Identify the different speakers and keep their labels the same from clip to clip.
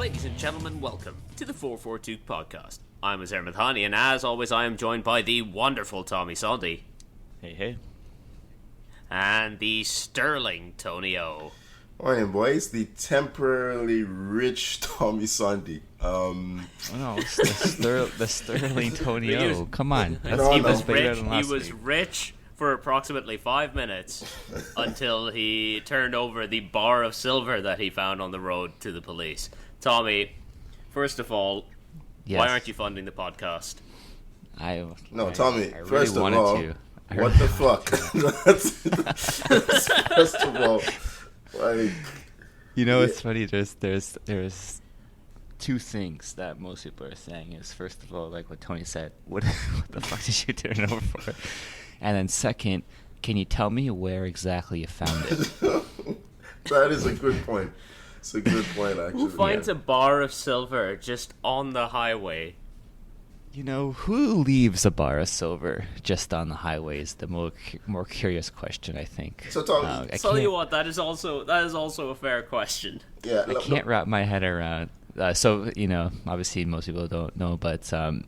Speaker 1: Ladies and gentlemen, welcome to the 442 podcast. I'm Azar Madhani, and as always, I am joined by the wonderful Tommy Sondy.
Speaker 2: Hey, hey.
Speaker 1: And the sterling Tony O.
Speaker 3: Morning, boys. The temporarily rich Tommy Sondy.
Speaker 2: No, it's the sterling Tony O. Come on.
Speaker 1: He was rich for approximately 5 minutes until he turned over the bar of silver that he found on the road to the police. Tommy, first of all,
Speaker 2: yes.
Speaker 1: Why aren't you funding the podcast?
Speaker 3: Tommy,
Speaker 1: I
Speaker 3: first
Speaker 1: really
Speaker 3: of all, what the fuck? First of all, like...
Speaker 2: You know, it's funny, there's two things that most people are saying is, first of all, like what Tony said, what the fuck did you turn it over for? And then second, can you tell me where exactly you found it?
Speaker 3: That is a good point. It's a good point, actually.
Speaker 1: Who finds a bar of silver just on the highway?
Speaker 2: You know, who leaves a bar of silver just on the highway is the more curious question, I think.
Speaker 3: So, Tom,
Speaker 1: tell you what, that is also a fair question.
Speaker 3: Yeah,
Speaker 2: I can't wrap my head around. So, you know, obviously most people don't know, but I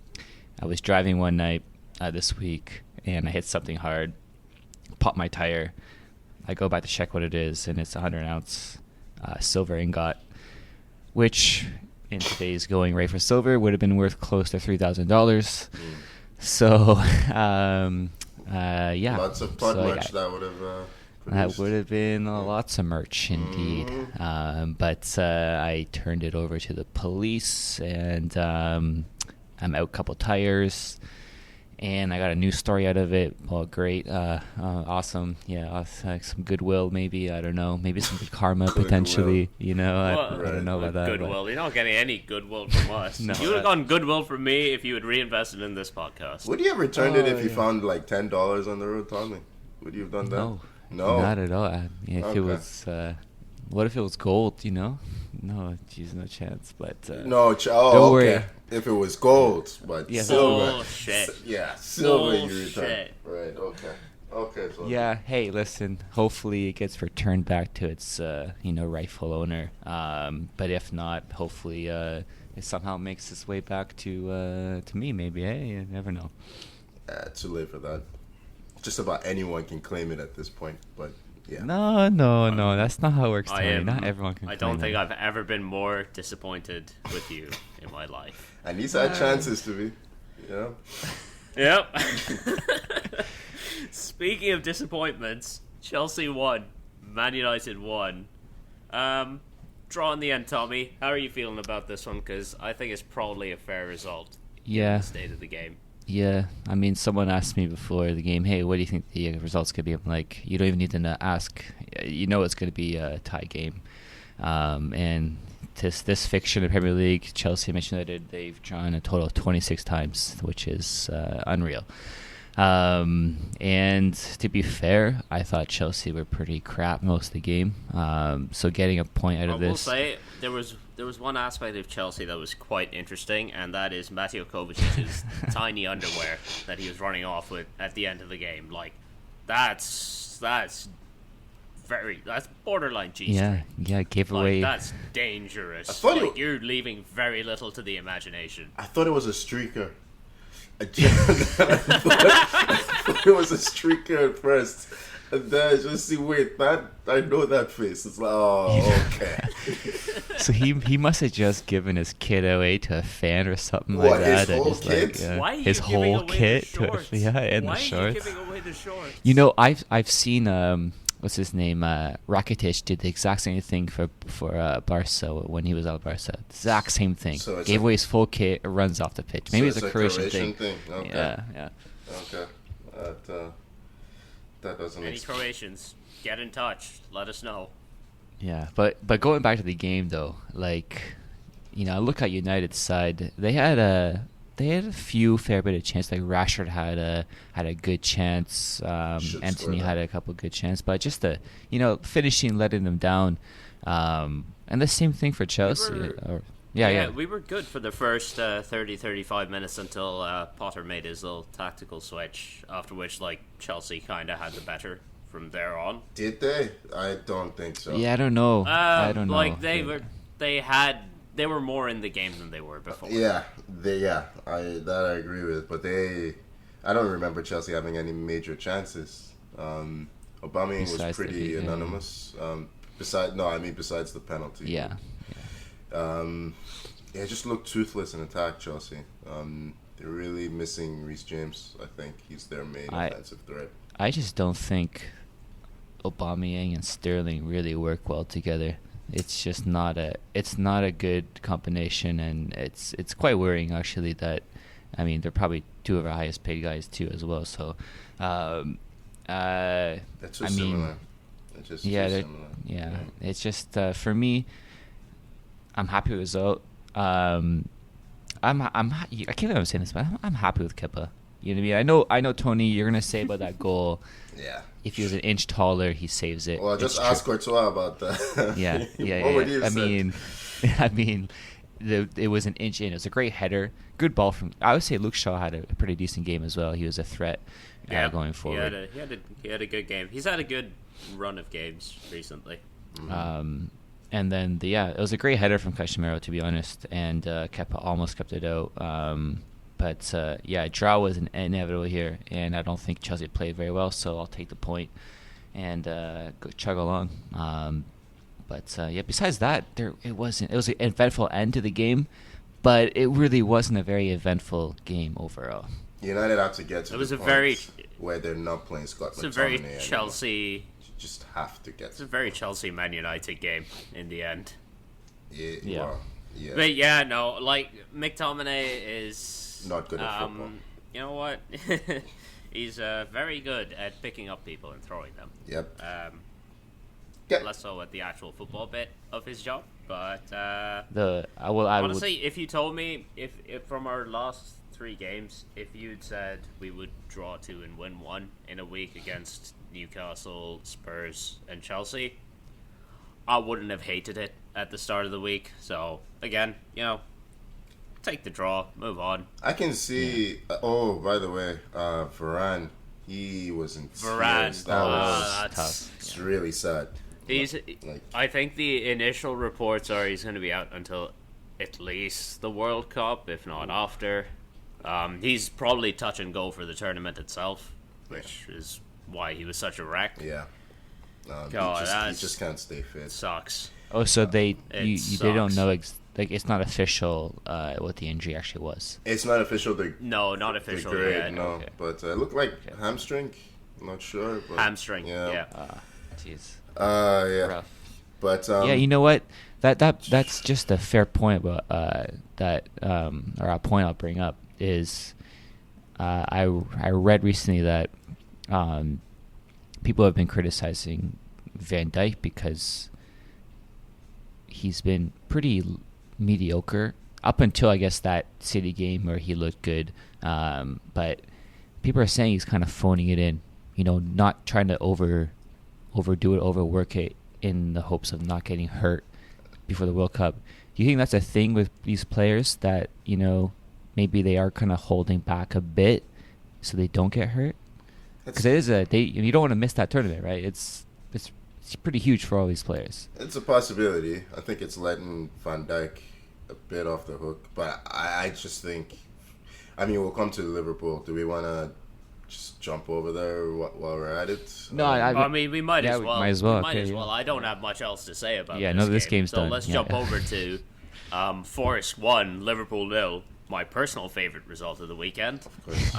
Speaker 2: was driving one night this week, and I hit something hard, popped my tire. I go back to check what it is, and it's a 100-ounce silver ingot, which in today's going rate for silver would have been worth close to $3,000. So, yeah.
Speaker 3: Lots of plug merch that would have
Speaker 2: that would have been lots of merch indeed. But I turned it over to the police, and I'm out a couple tires. And I got a news story out of it. Well, great. Awesome. Yeah, some goodwill maybe. I don't know. Maybe some good karma potentially. You know, I don't know about that.
Speaker 1: Goodwill. You're not getting any goodwill from us. No, you would have gotten goodwill from me if you had reinvested in this podcast.
Speaker 3: Would you have returned it if you found like $10 on the road, Tommy? Would you have done that?
Speaker 2: No, not at all. If it was, what if it was gold? You know, no, geez, no chance. But don't worry.
Speaker 3: If it was gold, but silver.
Speaker 1: Bullshit.
Speaker 3: Silver you return. Right, okay. So
Speaker 2: yeah, hey, listen, hopefully it gets returned back to its, rightful owner. But if not, hopefully it somehow makes its way back to me, maybe. Hey, you never know.
Speaker 3: Too late for that. Just about anyone can claim it at this point, but... Yeah.
Speaker 2: No, that's not how it works. Not everyone can.
Speaker 1: I don't think I've ever been more disappointed with you in my life.
Speaker 3: And he's had chances to be, you know.
Speaker 1: Yep. Speaking of disappointments, Chelsea won, Man United won. Draw in the end, Tommy. How are you feeling about this one? Because I think it's probably a fair result.
Speaker 2: Yeah.
Speaker 1: In the state of the game.
Speaker 2: Yeah, I mean, someone asked me before the game, hey, what do you think the results could be? I'm like, you don't even need to ask. You know it's going to be a tie game. And this fixture in the Premier League, Chelsea, Manchester United, they've drawn a total of 26 times, which is unreal. And to be fair, I thought Chelsea were pretty crap most of the game. So getting a point out of this...
Speaker 1: I will say, there was one aspect of Chelsea that was quite interesting, and that is Mateo Kovacic's tiny underwear that he was running off with at the end of the game. Like, that's borderline G-string.
Speaker 2: Yeah, gave away.
Speaker 1: That's dangerous. Like, you're leaving very little to the imagination.
Speaker 3: I thought it was a streaker. I thought it was a streaker at first. And then I just see, wait, I know that face. It's like, oh, okay.
Speaker 2: So he must have just given his kit away to a fan or something like that.
Speaker 3: His whole kit?
Speaker 1: Why are you
Speaker 2: his
Speaker 1: giving
Speaker 2: whole
Speaker 1: away
Speaker 2: kit
Speaker 1: the shorts?
Speaker 2: and the shorts.
Speaker 1: Why are you giving away the shorts?
Speaker 2: You know, I've seen what's his name? Rakitic did the exact same thing for Barca when he was at Barca. Exact same thing. So gave away his full kit, runs off the pitch. Maybe it's a Croatian thing.
Speaker 3: Okay.
Speaker 2: Yeah.
Speaker 3: Okay. That doesn't.
Speaker 1: Any Croatians, get in touch. Let us know.
Speaker 2: Yeah, but going back to the game though, like, you know, look at United's side. They had a fair bit of chance. Like Rashford had a good chance. Anthony had a couple good chances, but just the finishing letting them down. And the same thing for Chelsea.
Speaker 1: We were good for the first 30-35 minutes until Potter made his little tactical switch, after which Chelsea kind of had the better from there on.
Speaker 3: Did they? I don't think so.
Speaker 2: Yeah, I don't know. I don't know.
Speaker 1: They had they were more in the game than they were before.
Speaker 3: I agree with. But I don't remember Chelsea having any major chances. Aubameyang was pretty anonymous. Besides the penalty.
Speaker 2: Yeah.
Speaker 3: It just looked toothless in attack, Chelsea. They're really missing Reece James. I think he's their main offensive threat.
Speaker 2: I just don't think Aubameyang and Sterling really work well together. It's just not a good combination, and it's quite worrying actually that, I mean, they're probably two of our highest paid guys too as well. So,
Speaker 3: that's so similar. It's just similar.
Speaker 2: Yeah. It's just for me, I'm happy with the result. I can't believe I'm saying this, but I'm happy with Kepa. You know what I mean? I know, Tony, you're gonna say about that goal.
Speaker 3: Yeah.
Speaker 2: If he was an inch taller, he saves it.
Speaker 3: Well, just ask Courtois about that.
Speaker 2: Yeah.
Speaker 3: What would you have
Speaker 2: said? It was an inch in. It was a great header. Good ball from. I would say Luke Shaw had a pretty decent game as well. He was a threat going forward.
Speaker 1: He had a good game. He's had a good run of games recently.
Speaker 2: Mm-hmm. And then it was a great header from Casemiro, to be honest, and Kepa almost kept it out. But draw was inevitable here, and I don't think Chelsea played very well, so I'll take the point and go chug along. Besides that, it was an eventful end to the game, but it really wasn't a very eventful game overall.
Speaker 3: United have to get to where they're not playing Scott McTominay.
Speaker 1: It's a very Chelsea.
Speaker 3: You just have to get.
Speaker 1: It's a very Chelsea Man United game in the end.
Speaker 3: Yeah. Well, yeah.
Speaker 1: But McTominay is
Speaker 3: not good at football.
Speaker 1: You know what? He's very good at picking up people and throwing them.
Speaker 3: Yep.
Speaker 1: Less so at the actual football bit of his job, but
Speaker 2: honestly,
Speaker 1: if you told me if from our last 3 games, if you'd said we would draw 2 and win 1 in a week against Newcastle, Spurs, and Chelsea, I wouldn't have hated it at the start of the week. So again, take the draw, move on.
Speaker 3: I can see. By the way, Varane, he was in tears. That was tough. It's really sad.
Speaker 1: I think the initial reports are he's going to be out until at least the World Cup, if not after. He's probably touch and go for the tournament itself, which is why he was such a wreck.
Speaker 3: Yeah. He just can't stay fit.
Speaker 1: Sucks.
Speaker 2: Oh, so they don't know it's not official what the injury actually was.
Speaker 3: It's not official.
Speaker 1: No, not official yet.
Speaker 3: No, okay. But it looked like hamstring. I'm not sure. But
Speaker 1: hamstring.
Speaker 3: Yeah.
Speaker 2: Jeez.
Speaker 3: Yeah.
Speaker 2: Rough.
Speaker 3: But
Speaker 2: you know what? That's just a fair point. About or a point I'll bring up is I read recently that people have been criticizing Van Dijk because he's been pretty mediocre up until I guess that City game where he looked good. But people are saying he's kind of phoning it in. Not trying to overdo it, overwork it in the hopes of not getting hurt before the World Cup. Do you think that's a thing with these players that, maybe they are kind of holding back a bit so they don't get hurt? Because you don't want to miss that tournament, right? It's pretty huge for all these players.
Speaker 3: It's a possibility. I think it's letting Van Dijk a bit off the hook. But I just think, we'll come to Liverpool. Do we want to just jump over there while we're at it?
Speaker 1: No, we might as well.
Speaker 2: Might as well.
Speaker 1: I don't have much else to say about
Speaker 2: this game's
Speaker 1: so
Speaker 2: done.
Speaker 1: Let's jump over to Forest 1, Liverpool 0. My personal favorite result of the weekend.
Speaker 3: Of course.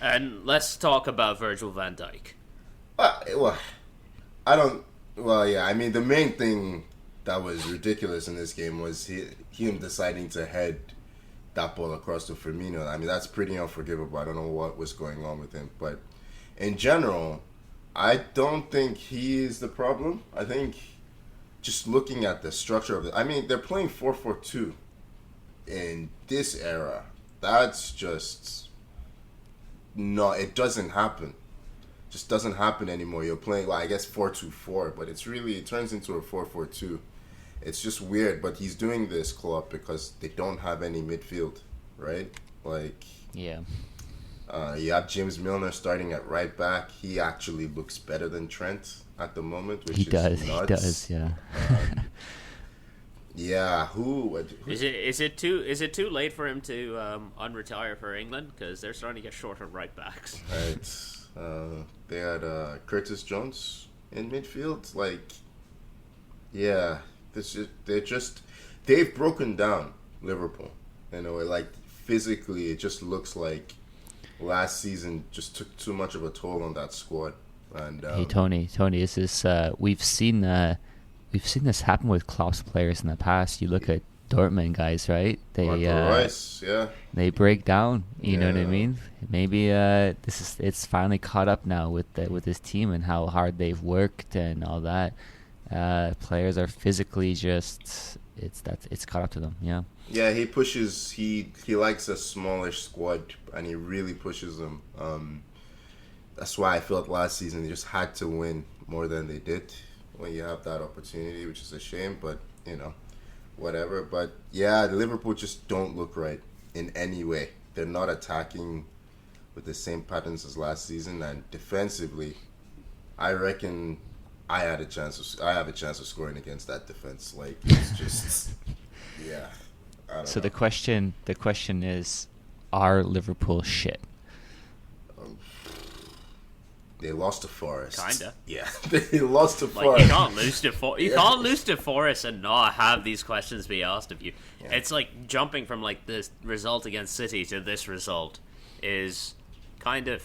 Speaker 1: And let's talk about Virgil van Dijk.
Speaker 3: The main thing that was ridiculous in this game was him deciding to head that ball across to Firmino. That's pretty unforgivable. I don't know what was going on with him. But in general, I don't think he is the problem. I think just looking at the structure of it, they're playing 4-4-2 in this era. That's just... No, it doesn't happen. Just doesn't happen anymore. You're playing, 4-2-4, but it turns into a 4-4-2. It's just weird, but he's doing this, Klopp, because they don't have any midfield, right?
Speaker 2: Yeah.
Speaker 3: You have James Milner starting at right back. He actually looks better than Trent at the moment, which
Speaker 2: He
Speaker 3: is nuts.
Speaker 2: does, yeah.
Speaker 3: Yeah, who
Speaker 1: is it too late for him to unretire for England, because they're starting to get shorter right backs?
Speaker 3: Right. They had Curtis Jones in midfield. Like, yeah, they've broken down Liverpool in a way. Like, physically, it just looks like last season just took too much of a toll on that squad. And
Speaker 2: hey, Tony, is this we've seen this happen with Klopp's players in the past. You look at Dortmund guys, right? They
Speaker 3: Rice, yeah.
Speaker 2: They break down. You know what I mean? Maybe it's finally caught up now with this team and how hard they've worked and all that. Players are physically just it's caught up to them. Yeah.
Speaker 3: Yeah, he pushes. He likes a smallish squad, and he really pushes them. That's why I felt last season they just had to win more than they did when you have that opportunity, which is a shame, but whatever. But yeah, Liverpool just don't look right in any way. They're not attacking with the same patterns as last season, and defensively, I reckon I have a chance of scoring against that defense. Like, it's just yeah. I don't know.
Speaker 2: The question is, are Liverpool shit?
Speaker 3: They lost to Forest.
Speaker 1: Kinda.
Speaker 3: Yeah, they lost to
Speaker 1: Like,
Speaker 3: Forest.
Speaker 1: you can't lose to can't lose to Forest and not have these questions be asked of you. Yeah. It's like jumping from like this result against City to this result is kind of,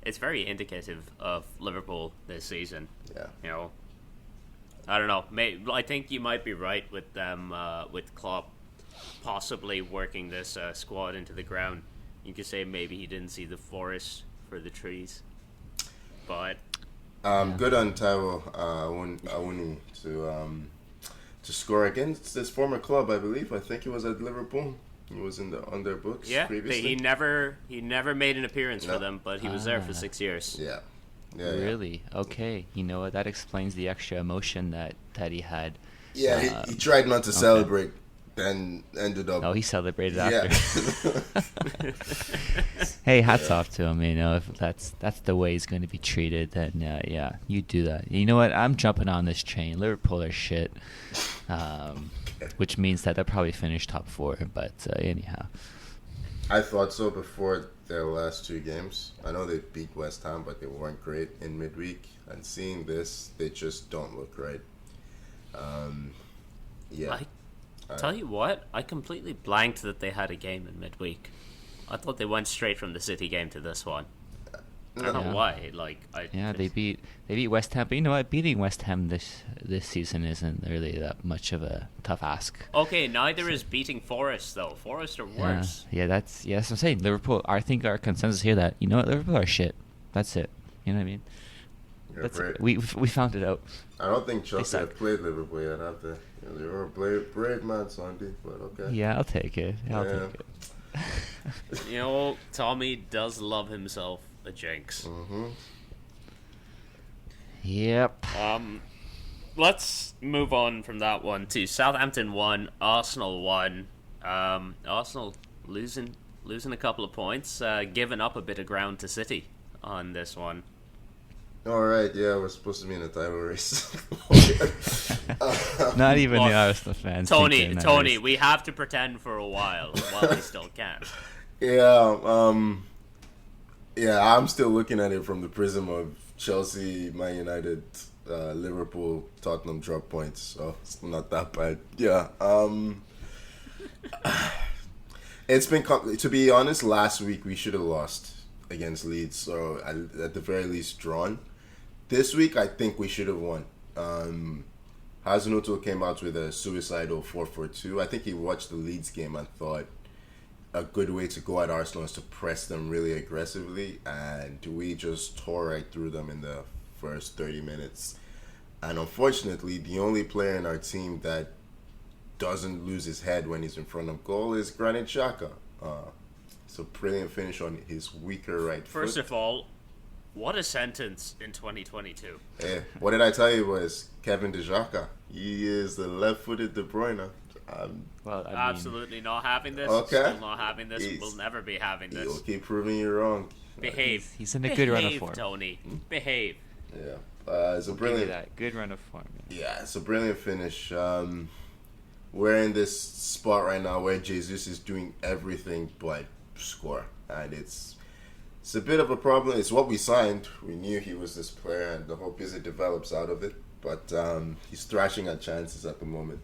Speaker 1: it's very indicative of Liverpool this season.
Speaker 3: Yeah.
Speaker 1: I don't know. I think you might be right with them with Klopp possibly working this squad into the ground. You could say maybe he didn't see the forest for the trees. But
Speaker 3: good on Taiwo Awuni to score against his former club, I believe. I think he was at Liverpool. He was on their books previously.
Speaker 1: He never made an appearance for them, but he was there for 6 years.
Speaker 3: Yeah.
Speaker 2: Really? Okay. You know what? That explains the extra emotion that he had.
Speaker 3: Yeah, he tried not to celebrate, then ended up.
Speaker 2: Oh, he celebrated after. Hey, hats off to him. If that's the way he's going to be treated, then you do that. You know what? I'm jumping on this train. Liverpool are shit, which means that they'll probably finish top 4. But anyhow,
Speaker 3: I thought so before their last 2 games. I know they beat West Ham, but they weren't great in midweek. And seeing this, they just don't look right.
Speaker 1: Tell you what, I completely blanked that they had a game in midweek. I thought they went straight from the City game to this one. I don't know why.
Speaker 2: They beat West Ham, but you know what? Beating West Ham this season isn't really that much of a tough ask.
Speaker 1: Okay, neither is beating Forest though. Forest are worse.
Speaker 2: Yeah, that's what I'm saying. Liverpool. I think our consensus here that Liverpool are shit. That's it. You know what I mean? We found it out.
Speaker 3: I don't think Chelsea have played Liverpool yet, have they? They were a brave man, Sandy, but okay.
Speaker 2: Yeah, I'll take it. I'll take it.
Speaker 1: Tommy does love himself a jinx.
Speaker 3: Mm-hmm.
Speaker 2: Yep.
Speaker 1: Let's move on from that one to Southampton 1, Arsenal 1. Arsenal losing a couple of points, giving up a bit of ground to City on this one.
Speaker 3: All right, yeah, we're supposed to be in a title race.
Speaker 2: Not even the Arsenal fans.
Speaker 1: Tony, we have to pretend for a while we still can.
Speaker 3: Yeah, I'm still looking at it from the prism of Chelsea, Man United, Liverpool, Tottenham drop points, so it's not that bad. Yeah. It's been, to be honest, last week we should have lost against Leeds, so at the very least drawn. This week, I think we should have won. Hazenuto came out with a suicidal 4-4-2. I think he watched the Leeds game and thought a good way to go at Arsenal is to press them really aggressively, and we just tore right through them in the first 30 minutes. And unfortunately, the only player in our team that doesn't lose his head when he's in front of goal is Granit Xhaka. It's a brilliant finish on his weaker right foot.
Speaker 1: First of all, what a sentence in 2022.
Speaker 3: Hey, what did I tell you, boys? Kevin De Xhaka. He is the left-footed De Bruyne.
Speaker 1: Absolutely not having this.
Speaker 3: Okay.
Speaker 1: Still not having this. We'll never be having this.
Speaker 3: He'll keep proving you wrong.
Speaker 1: Behave.
Speaker 2: He's in a good run of form.
Speaker 1: Tony. Behave.
Speaker 3: Yeah. It's a brilliant.
Speaker 2: Good run of form.
Speaker 3: Yeah, it's a brilliant finish. we're in this spot right now where Jesus is doing everything but score, and it's a bit of a problem. It's what we signed. We knew he was this player, and the hope is it develops out of it. But he's thrashing at chances at the moment.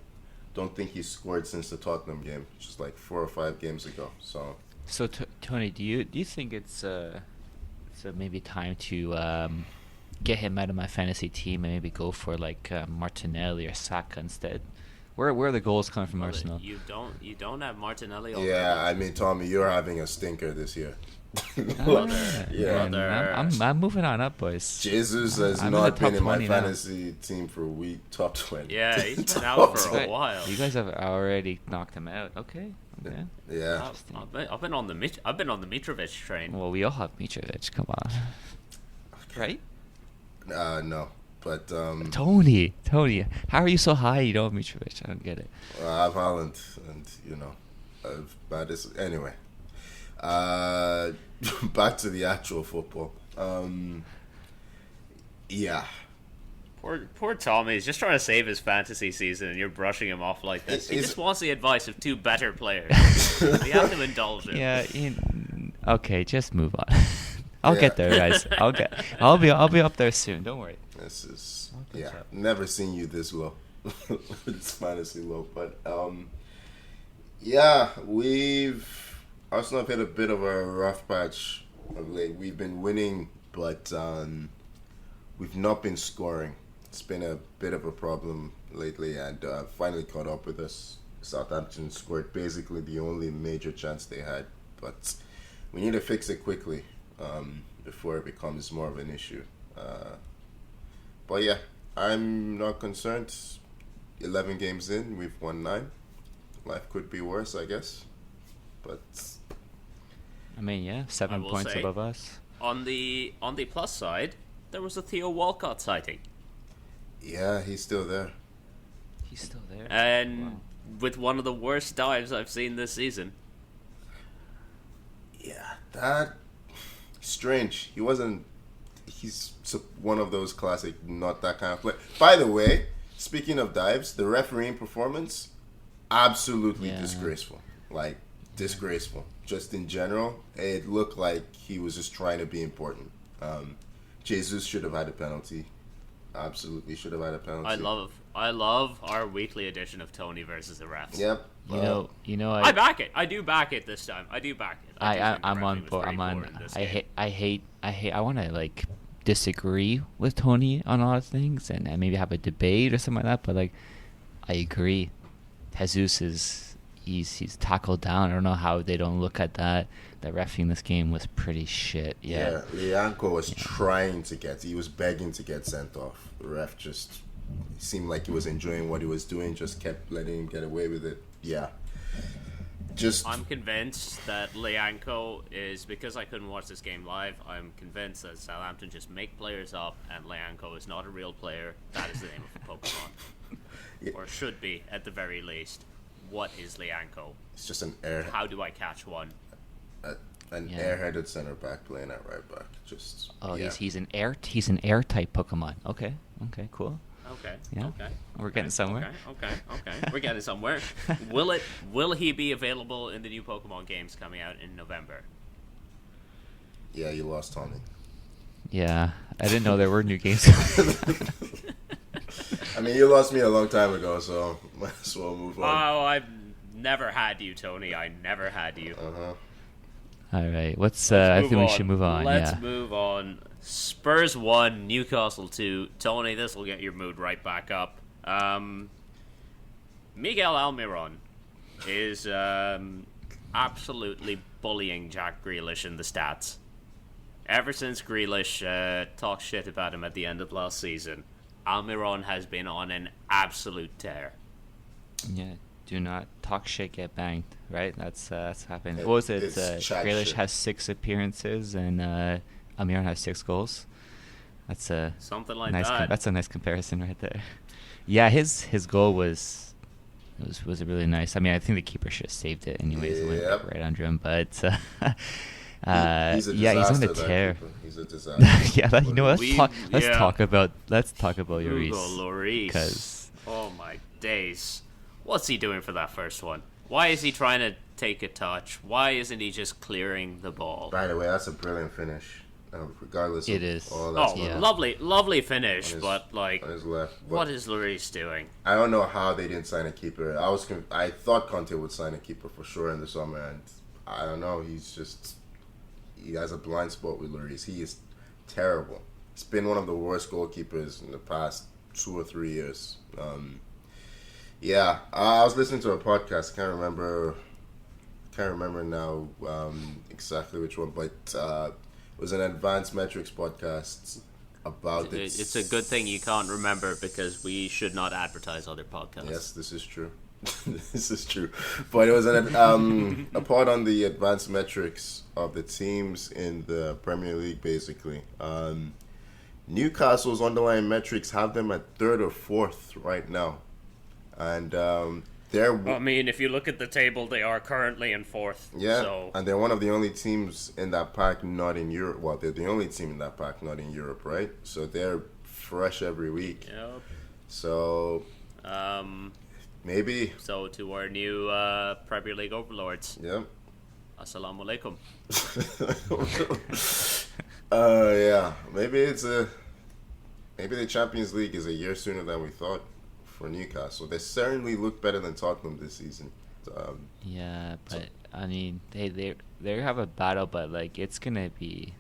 Speaker 3: Don't think he's scored since the Tottenham game, which is like 4 or 5 games ago. So
Speaker 2: Tony, do you think it's maybe time to get him out of my fantasy team and maybe go for like Martinelli or Saka instead? Where are the goals coming from Arsenal?
Speaker 1: You don't have Martinelli.
Speaker 3: Yeah, I mean, Tommy, you're having a stinker this year.
Speaker 2: I'm moving on up, boys.
Speaker 3: Jesus has not been in my fantasy team for a week. Top 20.
Speaker 1: Yeah, he's been out for a while.
Speaker 2: You guys have already knocked him out. Okay.
Speaker 3: Yeah.
Speaker 1: I've been on the Mitrovic train.
Speaker 2: Well, we all have Mitrovic. Come on. Right?
Speaker 3: No. But
Speaker 2: Tony, how are you so high? You don't have Mitrovic. I don't get it.
Speaker 3: I have Haaland, and anyway. Back to the actual football. Yeah.
Speaker 1: Poor Tommy. He's just trying to save his fantasy season, and you're brushing him off like this. He just wants the advice of 2 better players. You have to indulge him.
Speaker 2: Yeah. Okay, just move on. I'll get there, guys. I'll be up there soon. Don't worry.
Speaker 3: This is never seen you this low. It's fantasy low, but Arsenal have hit a bit of a rough patch of late. We've been winning, but we've not been scoring. It's been a bit of a problem lately, and finally caught up with us. Southampton scored basically the only major chance they had, but we need to fix it quickly before it becomes more of an issue. But yeah, I'm not concerned. 11 games in, we've won 9. Life could be worse, I guess. But
Speaker 2: I mean, 7 points above us.
Speaker 1: On the plus side, there was a Theo Walcott sighting.
Speaker 3: Yeah, he's still there.
Speaker 1: And with one of the worst dives I've seen this season.
Speaker 3: Yeah, that strange. He's one of those classic, not that kind of play. By the way, speaking of dives, the refereeing performance, absolutely disgraceful. Like, disgraceful. Just in general, it looked like he was just trying to be important. Jesus should have had a penalty. Absolutely should have had a penalty.
Speaker 1: I love our weekly edition of Tony versus the refs.
Speaker 3: Yep.
Speaker 1: I back it. I do back it this time. I do back it.
Speaker 2: I'm on board. I want to like disagree with Tony on a lot of things and maybe have a debate or something like that. But like, I agree. Jesus he's tackled down. I don't know how they don't look at that. The ref in this game was pretty shit. Yeah,
Speaker 3: Lianco was he was begging to get sent off. The ref just seemed like he was enjoying what he was doing, just kept letting him get away with it. Yeah. I'm
Speaker 1: convinced that Lianco is, because I couldn't watch this game live, I'm convinced that Southampton just make players up and Lianco is not a real player. That is the name of the Pokemon. Yeah. Or should be, at the very least. What is Lianco?
Speaker 3: It's just an air.
Speaker 1: How do I catch one?
Speaker 3: Airheaded center back playing at right back.
Speaker 2: He's an air type Pokemon. Okay, cool.
Speaker 1: Okay.
Speaker 2: Yeah. Okay. We're getting somewhere.
Speaker 1: Okay. We're getting somewhere. Will he be available in the new Pokemon games coming out in November?
Speaker 3: Yeah, you lost Tommy.
Speaker 2: Yeah, I didn't know there were new games.
Speaker 3: I mean, you lost me a long time ago, so might as well move on.
Speaker 1: Oh, I've never had you, Tony. I never had you.
Speaker 2: All right. I think we should move on.
Speaker 1: Let's move on. Spurs 1, Newcastle 2. Tony, this will get your mood right back up. Miguel Almiron is absolutely bullying Jack Grealish in the stats. Ever since Grealish talked shit about him at the end of last season, Almiron has been on an absolute tear.
Speaker 2: Yeah, do not talk shit, get banged, right? That's happened. What was it? Grealish has 6 appearances and Almiron has 6 goals. That's
Speaker 1: something like
Speaker 2: nice
Speaker 1: that.
Speaker 2: That's a nice comparison right there. Yeah, his goal was really nice. I mean, I think the keeper should have saved it anyways. It went right under him, but he's on the tear.
Speaker 3: He's a disaster.
Speaker 2: Yeah, let's talk about Lloris.
Speaker 1: Lloris. Because oh my days, What's he doing for that first one? Why is he trying to take a touch? Why isn't he just clearing the ball?
Speaker 3: By the way, that's a brilliant finish. Regardless
Speaker 2: it
Speaker 3: of
Speaker 2: is.
Speaker 3: all that.
Speaker 1: Lovely finish, but like,
Speaker 3: on his left.
Speaker 1: What is Lloris doing?
Speaker 3: I don't know how they didn't sign a keeper. I thought Conte would sign a keeper for sure in the summer, and I don't know. He has a blind spot with Lloris. He is terrible. He's been one of the worst goalkeepers in the past 2 or 3 years. I was listening to a podcast. Can't remember now exactly which one, but it was an advanced metrics podcast about this.
Speaker 1: It's a good thing you can't remember because we should not advertise other podcasts.
Speaker 3: Yes, this is true. This is true. But it was a part on the advanced metrics of the teams in the Premier League, basically. Newcastle's underlying metrics have them at 3rd or 4th right now. And
Speaker 1: if you look at the table, they are currently in 4th.
Speaker 3: Yeah,
Speaker 1: so.
Speaker 3: And they're one of the only teams in that pack not in Europe. Well, they're the only team in that pack not in Europe, right? So they're fresh every week.
Speaker 1: Yep.
Speaker 3: So, maybe.
Speaker 1: So to our new Premier League overlords.
Speaker 3: Yep.
Speaker 1: Assalamu alaikum.
Speaker 3: Maybe the Champions League is a year sooner than we thought for Newcastle. They certainly look better than Tottenham this season.
Speaker 2: I mean, they have a battle, but like it's gonna be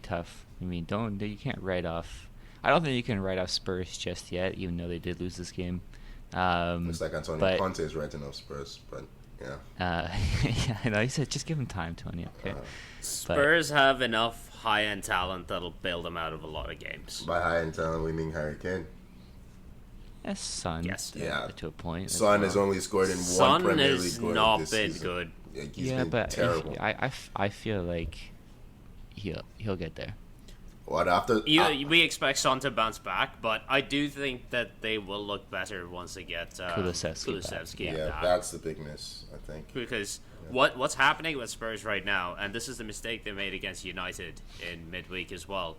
Speaker 2: tough. I mean, you can't write off. I don't think you can write off Spurs just yet, even though they did lose this game.
Speaker 3: Looks like Antonio Conte is writing off Spurs, but yeah.
Speaker 2: Yeah, I know. He said just give him time, Tony. Okay.
Speaker 1: Spurs have enough high-end talent that'll bail them out of a lot of games.
Speaker 3: By high-end talent, we mean Harry Kane.
Speaker 2: Yes, Son.
Speaker 1: Yes.
Speaker 2: Yeah. To a point.
Speaker 3: Son has only scored in one Premier League
Speaker 1: Son
Speaker 3: goal
Speaker 1: has not
Speaker 3: this
Speaker 1: been
Speaker 3: season.
Speaker 1: good.
Speaker 3: He's been terrible.
Speaker 2: I feel like he'll get there.
Speaker 3: What after?
Speaker 1: We expect Son to bounce back, but I do think that they will look better once they get Kulusevski
Speaker 3: back. Yeah, that's the big miss, I think.
Speaker 1: Because what's happening with Spurs right now, and this is the mistake they made against United in midweek as well.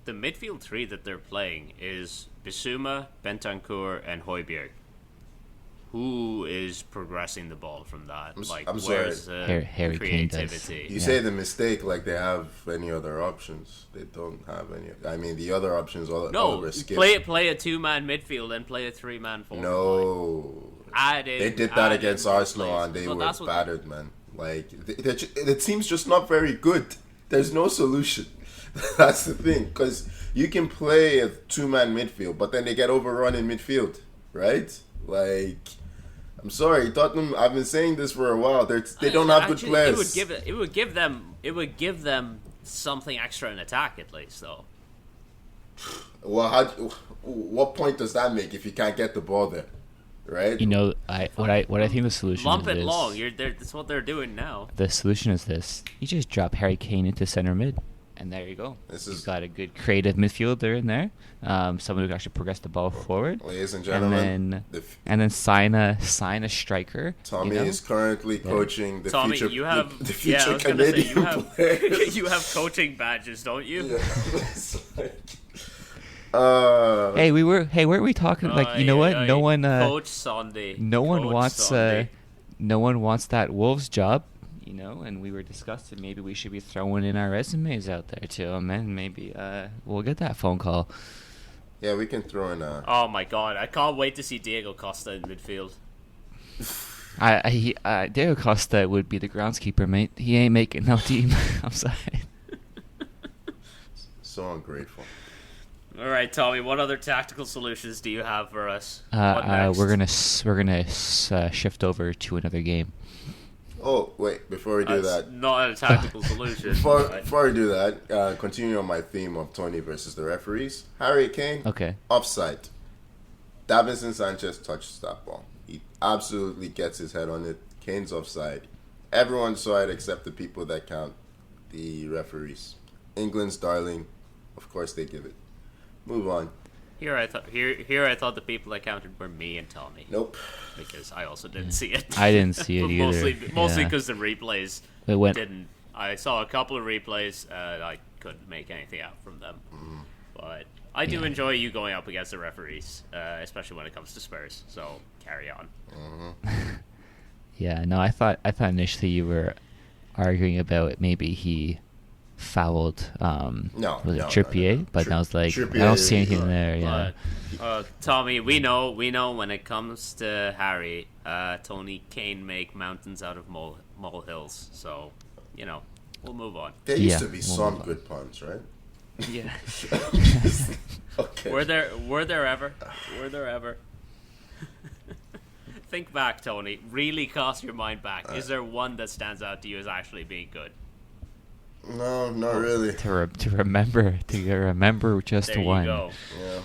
Speaker 1: The midfield three that they're playing is Bissouma, Bentancur, and Højbjerg. Who is progressing the ball from that?
Speaker 3: I'm sorry.
Speaker 2: Harry
Speaker 1: creativity?
Speaker 2: Kane does.
Speaker 3: You say the mistake like they have any other options. They don't have any. I mean, the other options all over skip.
Speaker 1: Play a 2-man midfield and play a 3-man forward.
Speaker 3: No, they did that against Arsenal and they were battered, man. Like the team's just not very good. There's no solution. That's the thing, because you can play a 2-man midfield, but then they get overrun in midfield, right? Like, I'm sorry, Tottenham. I've been saying this for a while. They don't have good players.
Speaker 1: It would give them something extra in attack at least, though.
Speaker 3: Well, what point does that make if you can't get the ball there, right?
Speaker 2: You know, what I think the solution
Speaker 1: lump
Speaker 2: is
Speaker 1: it
Speaker 2: this.
Speaker 1: long. That's what they're doing now.
Speaker 2: The solution is this: you just drop Harry Kane into center mid. And there you go. You've got a good creative midfielder in there. Someone who can actually progress the ball forward.
Speaker 3: Ladies and gentlemen.
Speaker 2: And then sign a striker.
Speaker 3: Tommy is currently coaching the future.
Speaker 1: You have
Speaker 3: the future Canadian players.
Speaker 1: You have coaching badges, don't you?
Speaker 3: Yeah.
Speaker 2: Hey, weren't we talking what? No one.
Speaker 1: Coach Sunday.
Speaker 2: No one wants that Wolves job. And we were discussing maybe we should be throwing in our resumes out there too, and maybe we'll get that phone call.
Speaker 3: Yeah, we can throw in a...
Speaker 1: Oh my god, I can't wait to see Diego Costa in midfield.
Speaker 2: Diego Costa would be the groundskeeper, mate. He ain't making no team. I'm sorry.
Speaker 3: So ungrateful.
Speaker 1: All right, Tommy. What other tactical solutions do you have for us?
Speaker 2: We're gonna shift over to another game.
Speaker 3: Oh, wait, before we do that...
Speaker 1: Not a tactical solution.
Speaker 3: Before we do that, continue on my theme of Tony versus the referees. Harry Kane, offside. Davinson Sanchez touches that ball. He absolutely gets his head on it. Kane's offside. Everyone saw it except the people that count, the referees. England's darling. Of course they give it. Move on.
Speaker 1: Here I thought the people that counted were me and Tommy.
Speaker 3: Nope.
Speaker 1: Because I also didn't see it.
Speaker 2: I didn't see it either.
Speaker 1: Mostly because the replays didn't. I saw a couple of replays. I couldn't make anything out from them. But I do enjoy you going up against the referees, especially when it comes to Spurs. So carry on.
Speaker 2: Yeah, no, I thought initially you were arguing about maybe he fouled Trippier,
Speaker 3: no.
Speaker 2: But I was like,
Speaker 3: Trippier,
Speaker 2: I don't see anything there. Yeah,
Speaker 1: Tommy, we know when it comes to Harry, Tony Kane make mountains out of molehills. So we'll move on.
Speaker 3: There used to be some good puns, right?
Speaker 2: Yeah.
Speaker 3: Okay.
Speaker 1: Were there ever? Think back, Tony. Really cast your mind back. Is there one that stands out to you as actually being good?
Speaker 3: No, not really.
Speaker 2: To remember just
Speaker 1: there
Speaker 2: one.
Speaker 1: There you go.
Speaker 3: Yeah.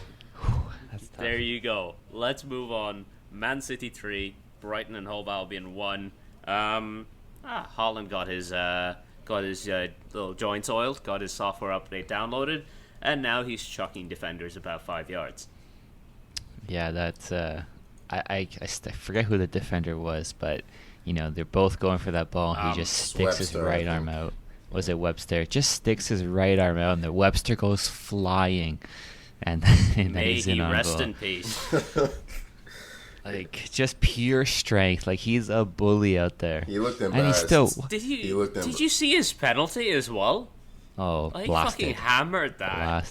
Speaker 2: That's tough.
Speaker 1: There you go. Let's move on. Man City 3, Brighton and Hove Albion 1. Haaland got his little joints oiled, got his software update downloaded, and now he's chucking defenders about 5 yards.
Speaker 2: Yeah, that's I forget who the defender was, but they're both going for that ball. He just sticks his right arm out. Was it Webster? Just sticks his right arm out, and the Webster goes flying, and then he's in on
Speaker 1: rest
Speaker 2: goal.
Speaker 1: in peace.
Speaker 2: Like just pure strength. Like he's a bully out there.
Speaker 3: He looked embarrassed.
Speaker 2: And he still.
Speaker 1: Did you see his penalty as well?
Speaker 2: Oh,
Speaker 1: he
Speaker 2: blasted.
Speaker 1: fucking hammered that.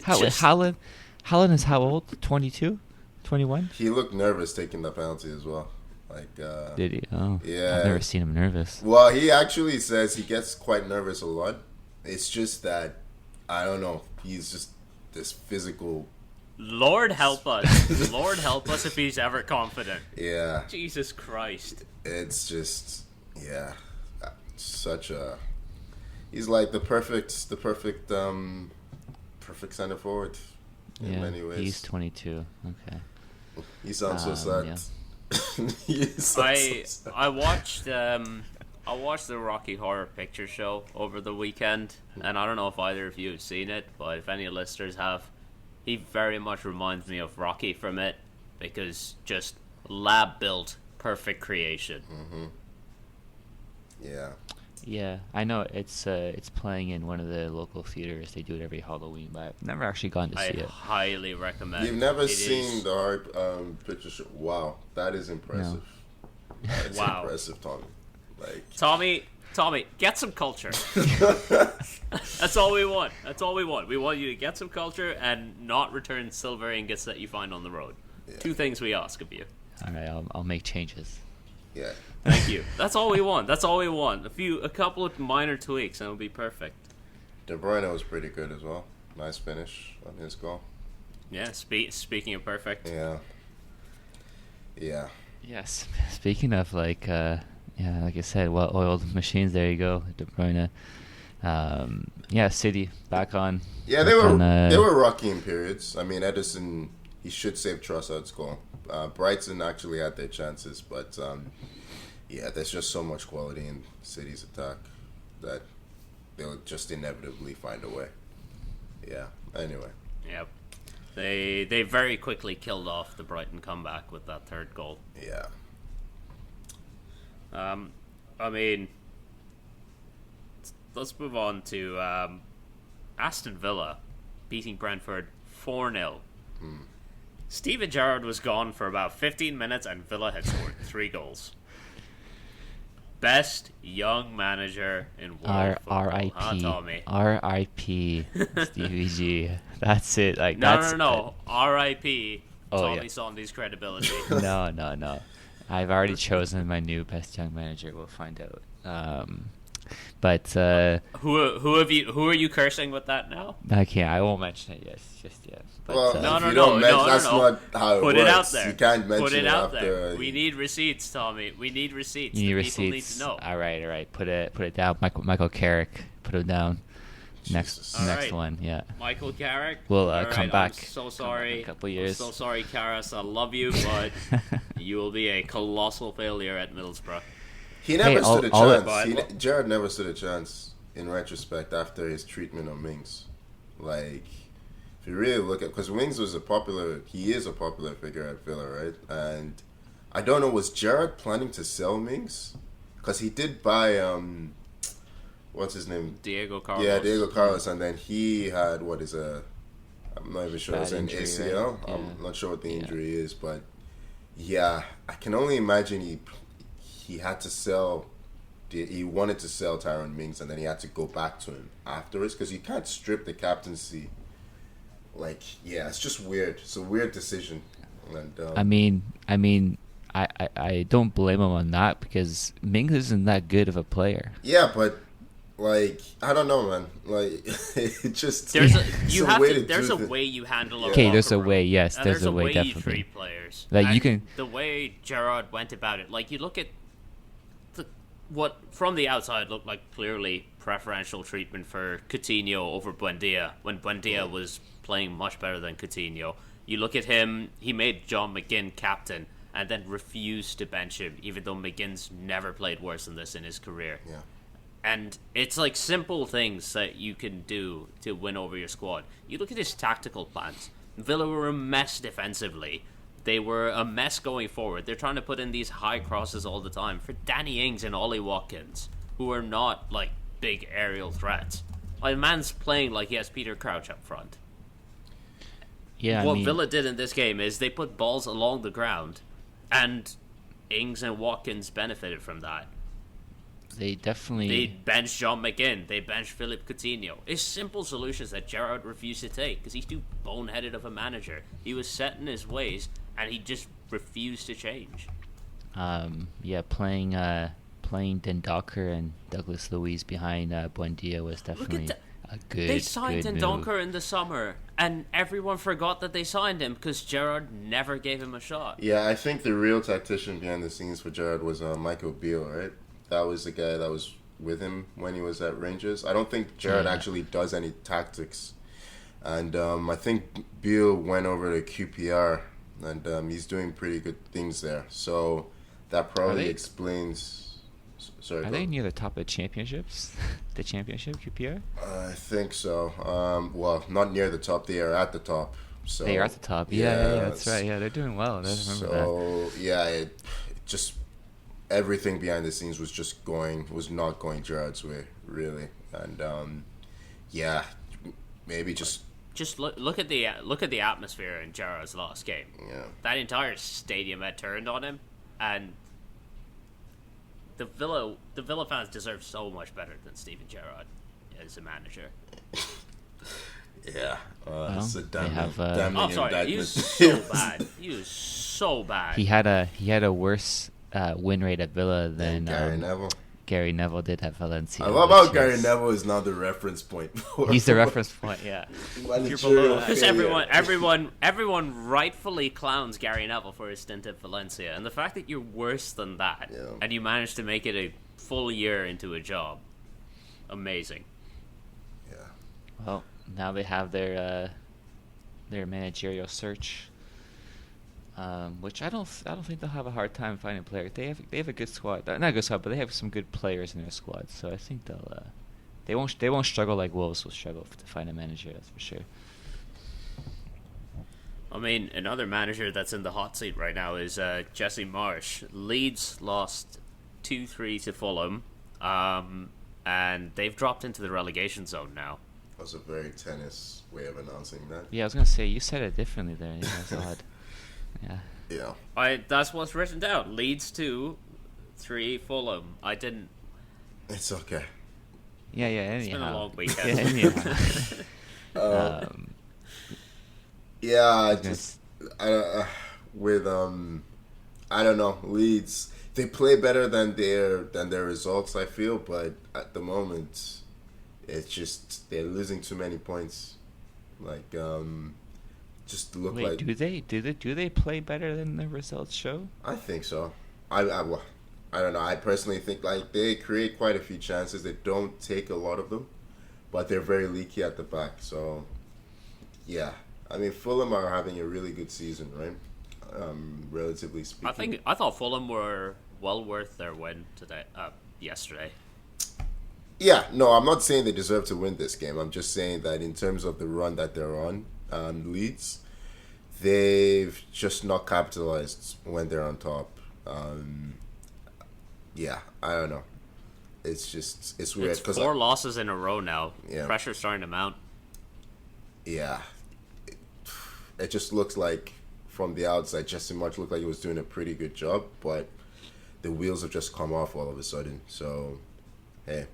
Speaker 2: Haaland is how old? 22? 21?
Speaker 3: He looked nervous taking the penalty as well. Like,
Speaker 2: did he? Oh,
Speaker 3: yeah.
Speaker 2: I've never seen him nervous.
Speaker 3: Well, he actually says he gets quite nervous a lot. It's just that, I don't know, he's just this physical...
Speaker 1: Lord help us. Lord help us if he's ever confident.
Speaker 3: Yeah.
Speaker 1: Jesus Christ.
Speaker 3: It's just, yeah, such a... He's like the perfect center forward in many ways.
Speaker 2: He's 22. Okay.
Speaker 3: He sounds so sad.
Speaker 2: Yeah.
Speaker 1: I watched the Rocky Horror Picture Show over the weekend, and I don't know if either of you have seen it, but if any listeners have, he very much reminds me of Rocky from it, because just lab built, perfect creation.
Speaker 3: Mm-hmm. Yeah.
Speaker 2: Yeah, I know it's playing in one of the local theaters. They do it every Halloween, but I've never actually gone to see it.
Speaker 1: I highly recommend.
Speaker 3: You've never seen the horror picture show? Wow, that is impressive. No. That is impressive, Tommy. Like
Speaker 1: Tommy, get some culture. That's all we want. We want you to get some culture and not return silver ingots that you find on the road. Yeah. 2 things we ask of you.
Speaker 2: All right, I'll make changes.
Speaker 3: Yeah.
Speaker 1: Thank you. That's all we want. A couple of minor tweaks, and it'll be perfect.
Speaker 3: De Bruyne was pretty good as well. Nice finish on his goal.
Speaker 1: Yeah. Speaking of perfect.
Speaker 3: Yeah. Yeah.
Speaker 2: Yes. Speaking of like I said, well-oiled machines. There you go, De Bruyne. City back on.
Speaker 3: Yeah, they were rocky in periods. I mean, Ederson, he should save Trossard's goal. Brighton actually had their chances, but there's just so much quality in City's attack that they'll just inevitably find a way. Yeah. Anyway.
Speaker 1: Yep. They very quickly killed off the Brighton comeback with that 3rd goal.
Speaker 3: Yeah.
Speaker 1: I mean, let's move on to Aston Villa beating Brentford 4-0. Steven Gerrard was gone for about 15 minutes and Villa had scored 3 goals. Best young manager in world football.
Speaker 2: R.I.P.
Speaker 1: Tommy?
Speaker 2: R.I.P. Stevie G. That's it. Like
Speaker 1: No. R.I.P. Tommy
Speaker 2: yeah.
Speaker 1: Sondy's credibility.
Speaker 2: No. I've already chosen my new best young manager. We'll find out. But
Speaker 1: who are you cursing with that now?
Speaker 2: I won't mention it just yet. But,
Speaker 1: no.
Speaker 3: That's not how it works.
Speaker 1: Put it out there.
Speaker 3: You can't mention
Speaker 1: Put it out
Speaker 3: after.
Speaker 1: there. We need receipts, Tommy. We need receipts.
Speaker 2: You need
Speaker 1: the
Speaker 2: receipts.
Speaker 1: People need to know.
Speaker 2: All right. Put it down. Michael Carrick. Put it down. Next one. Yeah.
Speaker 1: Michael Carrick.
Speaker 2: We'll come back.
Speaker 1: I'm so sorry.
Speaker 2: In a couple years.
Speaker 1: I'm so sorry, Karras. I love you, but you will be a colossal failure at Middlesbrough.
Speaker 3: He never stood a chance. Gerrard never stood a chance in retrospect after his treatment of Mings. Like, if you really look at, because Mings was he is a popular figure at Villa, right? And I don't know, was Gerrard planning to sell Mings? Because he did buy, what's his name?
Speaker 1: Diego Carlos.
Speaker 3: Yeah, Diego Carlos, and then he had, I'm not even sure
Speaker 2: Bad
Speaker 3: it's an
Speaker 2: injury,
Speaker 3: ACL.
Speaker 2: right? Yeah.
Speaker 3: I'm not sure what the injury is, but yeah, I can only imagine he had to sell. He wanted to sell Tyrone Mings, and then he had to go back to him afterwards because you can't strip the captaincy. Like, yeah, it's just weird. It's a weird decision. And
Speaker 2: I mean, I don't blame him on that because Mings isn't that good of a player.
Speaker 3: Yeah, but like, I don't know, man. Like, it just
Speaker 1: there's a
Speaker 3: way
Speaker 1: way you handle a
Speaker 2: Okay, there's a
Speaker 1: locker
Speaker 2: way.
Speaker 1: room.
Speaker 2: Yes,
Speaker 1: And
Speaker 2: there's a way,
Speaker 1: you
Speaker 2: definitely.
Speaker 1: treat players.
Speaker 2: Like, you
Speaker 1: And
Speaker 2: can-
Speaker 1: the way Gerrard went about it. Like, you look at what from the outside looked like clearly preferential treatment for Coutinho over Buendia when Buendia was playing much better than Coutinho. You look at him; he made John McGinn captain and then refused to bench him, even though McGinn's never played worse than this in his career.
Speaker 3: Yeah.
Speaker 1: And it's like simple things that you can do to win over your squad. You look at his tactical plans. Villa were a mess defensively. They were a mess going forward. They're trying to put in these high crosses all the time for Danny Ings and Ollie Watkins, who are not like big aerial threats. Like, man's playing like he has Peter Crouch up front.
Speaker 2: Yeah,
Speaker 1: What
Speaker 2: I mean,
Speaker 1: Villa did in this game is they put balls along the ground, and Ings and Watkins benefited from that.
Speaker 2: they definitely.
Speaker 1: They benched John McGinn. They benched Philippe Coutinho. It's simple solutions that Gerrard refused to take because he's too boneheaded of a manager. He was set in his ways, and he just refused to change.
Speaker 2: Playing Dendoncker and Douglas Luiz behind Buendia was definitely a good.
Speaker 1: They signed
Speaker 2: good
Speaker 1: Dendoncker
Speaker 2: move.
Speaker 1: in the summer, and everyone forgot that they signed him because Gerrard never gave him a shot.
Speaker 3: Yeah, I think the real tactician behind the scenes for Gerrard was Michael Beale, right? That was the guy that was with him when he was at Rangers. I don't think Gerrard actually does any tactics. And I think Beale went over to QPR, and he's doing pretty good things there. So that probably explains... Sorry,
Speaker 2: Are they near the top of championships? The championship, QPR?
Speaker 3: I think so. Well, not near the top. They are at the top. So
Speaker 2: They are at the top. Yeah, that's right. Yeah, they're doing well. I remember that.
Speaker 3: So yeah, it just everything behind the scenes was not going Gerrard's way, really. And maybe just
Speaker 1: look at the atmosphere in Gerrard's last game.
Speaker 3: Yeah.
Speaker 1: That entire stadium had turned on him, and the Villa fans deserve so much better than Steven Gerrard as a manager.
Speaker 3: Yeah. It's a
Speaker 2: they have,
Speaker 3: damning
Speaker 1: I'm sorry,
Speaker 3: indictment.
Speaker 1: he was so bad. He was so bad.
Speaker 2: He had a worse win rate at Villa than
Speaker 3: Gary Neville.
Speaker 2: did at Valencia.
Speaker 3: I love how Gary Neville is now the reference point.
Speaker 2: He's the reference point, yeah.
Speaker 1: Because everyone rightfully clowns Gary Neville for his stint at Valencia, and the fact that you're worse than that, and you managed to make it a full year into a job, amazing.
Speaker 3: Yeah.
Speaker 2: Well, now they have their managerial search, which I don't think they'll have a hard time finding players. They have a good squad, not a good squad, but they have some good players in their squad. So I think they won't struggle like Wolves will struggle to find a manager. That's for sure.
Speaker 1: I mean, another manager that's in the hot seat right now is Jesse Marsh. Leeds lost 2-3 to Fulham, and they've dropped into the relegation zone now.
Speaker 3: That was a very tennis way of announcing that.
Speaker 2: Yeah, I was gonna say you said it differently there. Yeah, that's odd. Yeah.
Speaker 3: Yeah.
Speaker 1: That's what's written down. Leeds 2-3 Fulham. I didn't.
Speaker 3: It's okay.
Speaker 2: Yeah. Anyhow.
Speaker 1: It's been a long weekend.
Speaker 2: Yeah, anyhow.
Speaker 3: Yeah, I don't know, Leeds. They play better than their results, I feel, but at the moment, it's just they're losing too many points. Like, just look
Speaker 2: Wait,
Speaker 3: like.
Speaker 2: Do they play better than the results show?
Speaker 3: I think so. I don't know. I personally think like they create quite a few chances. They don't take a lot of them, but they're very leaky at the back. So, yeah. I mean, Fulham are having a really good season, right? Relatively speaking.
Speaker 1: I thought Fulham were well worth their win yesterday.
Speaker 3: Yeah, no, I'm not saying they deserve to win this game. I'm just saying that in terms of the run that they're on, Leeds, they've just not capitalized when they're on top. Yeah, I don't know. It's weird.
Speaker 1: It's 4 losses in a row now.
Speaker 3: Yeah.
Speaker 1: Pressure's starting to mount.
Speaker 3: Yeah, it just looks like from the outside, Jesse March looked like he was doing a pretty good job, but the wheels have just come off all of a sudden. So, hey,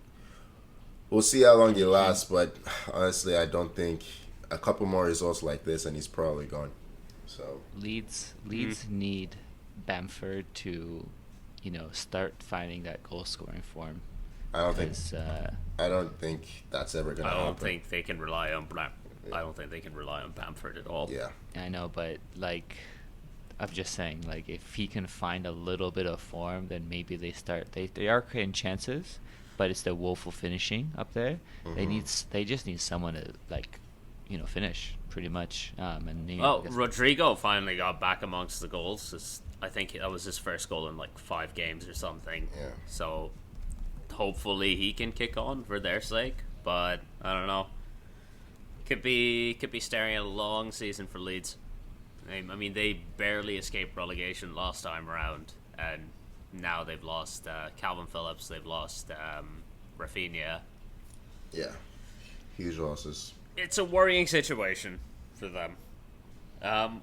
Speaker 3: we'll see how long he lasts, but honestly, I don't think a couple more results like this and he's probably gone. So
Speaker 2: Leeds need Bamford to, start finding that goal scoring form.
Speaker 3: I don't think that's ever gonna happen.
Speaker 1: I don't think they can rely on I don't think they can rely on Bamford at all.
Speaker 3: Yeah,
Speaker 2: I know, but I'm just saying, if he can find a little bit of form, then maybe they start. They are creating chances, but it's the woeful finishing up there. They just need someone to finish pretty much.
Speaker 1: Rodrigo finally got back amongst the goals. I think that was his first goal in 5 games or something.
Speaker 3: Yeah.
Speaker 1: So hopefully he can kick on for their sake, but I don't know. Could be staring at a long season for Leeds. I mean, they barely escaped relegation last time around, and now they've lost Calvin Phillips. They've lost Rafinha.
Speaker 3: Yeah, huge losses.
Speaker 1: It's a worrying situation for them.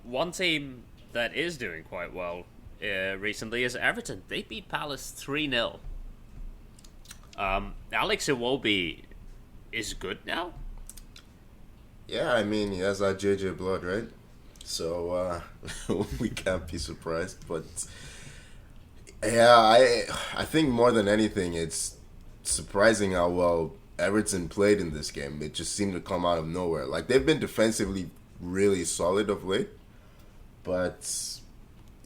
Speaker 1: One team that is doing quite well recently is Everton. They beat Palace 3-0. Alex Iwobi is good now.
Speaker 3: Yeah, I mean, he has that JJ blood, right? So we can't be surprised. But yeah, I think more than anything, it's surprising how well Everton played in this game. It just seemed to come out of nowhere. They've been defensively really solid of late, but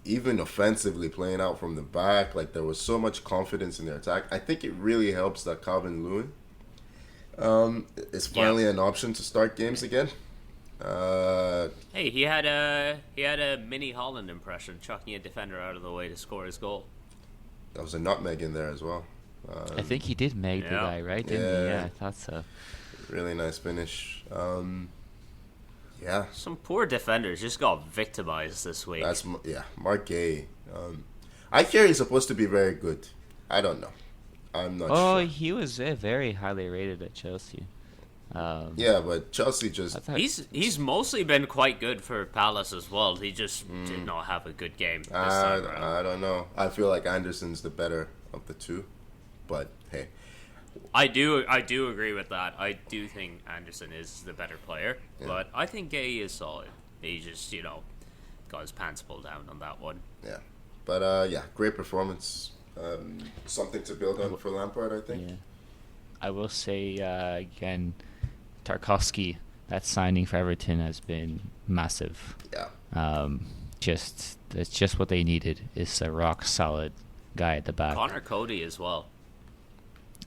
Speaker 3: even offensively playing out from the back, there was so much confidence in their attack. I think it really helps that Calvin Lewin is finally an option to start games again.
Speaker 1: Hey, he had a mini Holland impression, chucking a defender out of the way to score his goal.
Speaker 3: There was a nutmeg in there as well.
Speaker 2: I think he did make the guy, right? Didn't he? Yeah, I thought so.
Speaker 3: Really nice finish. Yeah.
Speaker 1: Some poor defenders just got victimized this week.
Speaker 3: Mark Gay. I hear he's supposed to be very good. I don't know. I'm not sure.
Speaker 2: Oh, he was very highly rated at Chelsea.
Speaker 3: Yeah, but Chelsea just...
Speaker 1: He's mostly been quite good for Palace as well. He just did not have a good game this time around.
Speaker 3: I don't know. I feel like Anderson's the better of the two. But, hey.
Speaker 1: I do agree with that. I do think Anderson is the better player. Yeah. But I think Gay is solid. He just, got his pants pulled down on that one.
Speaker 3: Yeah. But, great performance. Something to build on for Lampard, I think.
Speaker 2: Yeah. I will say, again, Tarkowski, that signing for Everton has been massive.
Speaker 3: Yeah.
Speaker 2: It's just what they needed, is a rock-solid guy at the back.
Speaker 1: Connor Cody as well.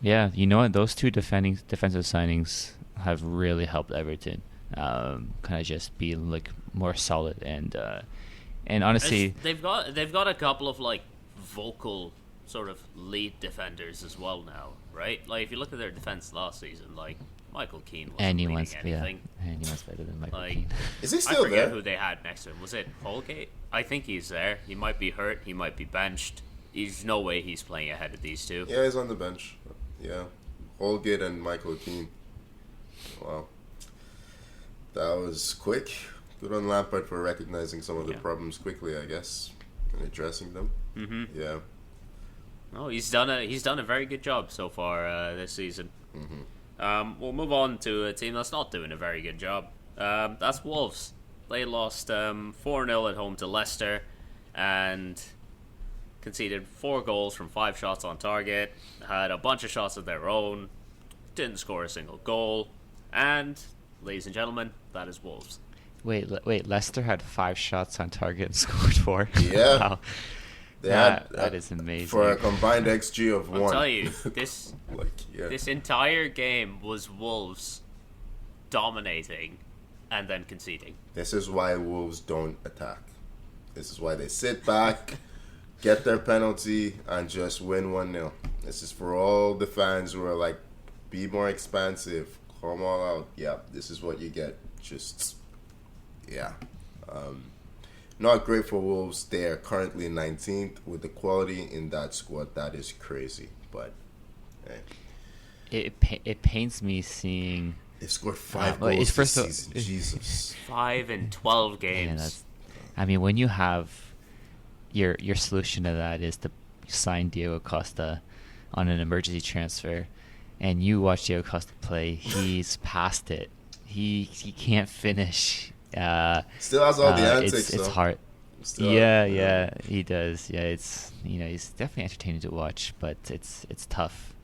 Speaker 2: Yeah, those two defensive signings have really helped Everton kind of just be more solid and honestly
Speaker 1: they've got a couple of vocal sort of lead defenders as well now, right? If you look at their defense last season, Michael Keane wasn't leading anything.
Speaker 2: Anyone's better than Michael Keane.
Speaker 3: Is he still there?
Speaker 1: I forget who they had next to him. Was it Holgate? I think he's there. He might be hurt. He might be benched. There's no way he's playing ahead of these two.
Speaker 3: Yeah, he's on the bench. Yeah. Holgate and Michael Keane. Wow. That was quick. Good on Lampard for recognizing some of the problems quickly, I guess, and addressing them.
Speaker 1: Mm-hmm.
Speaker 3: Yeah.
Speaker 1: Oh, he's done a very good job so far this season.
Speaker 3: Mm-hmm.
Speaker 1: We'll move on to a team that's not doing a very good job. That's Wolves. They lost 4-0 at home to Leicester and conceded 4 goals from 5 shots on target, had a bunch of shots of their own, didn't score a single goal, and, ladies and gentlemen, that is Wolves.
Speaker 2: Wait, Leicester had 5 shots on target and scored 4?
Speaker 3: Yeah.
Speaker 2: Wow. That is amazing.
Speaker 3: For a combined XG of 1.
Speaker 1: I'll tell you, this entire game was Wolves dominating and then conceding.
Speaker 3: This is why Wolves don't attack. This is why they sit back, get their penalty, and just win 1-0. This is for all the fans who are be more expansive, come all out. Yeah, this is what you get. Not great for Wolves. They are currently 19th with the quality in that squad. That is crazy. But hey.
Speaker 2: It pains me seeing
Speaker 3: They scored 5 goals this season. Jesus.
Speaker 1: 5 in 12 games.
Speaker 2: When you have your solution to that is to sign Diego Costa on an emergency transfer, and you watch Diego Costa play, he's past it. He can't finish.
Speaker 3: Still has all the antics.
Speaker 2: It's hard. Yeah, he does. Yeah, he's definitely entertaining to watch, but it's tough.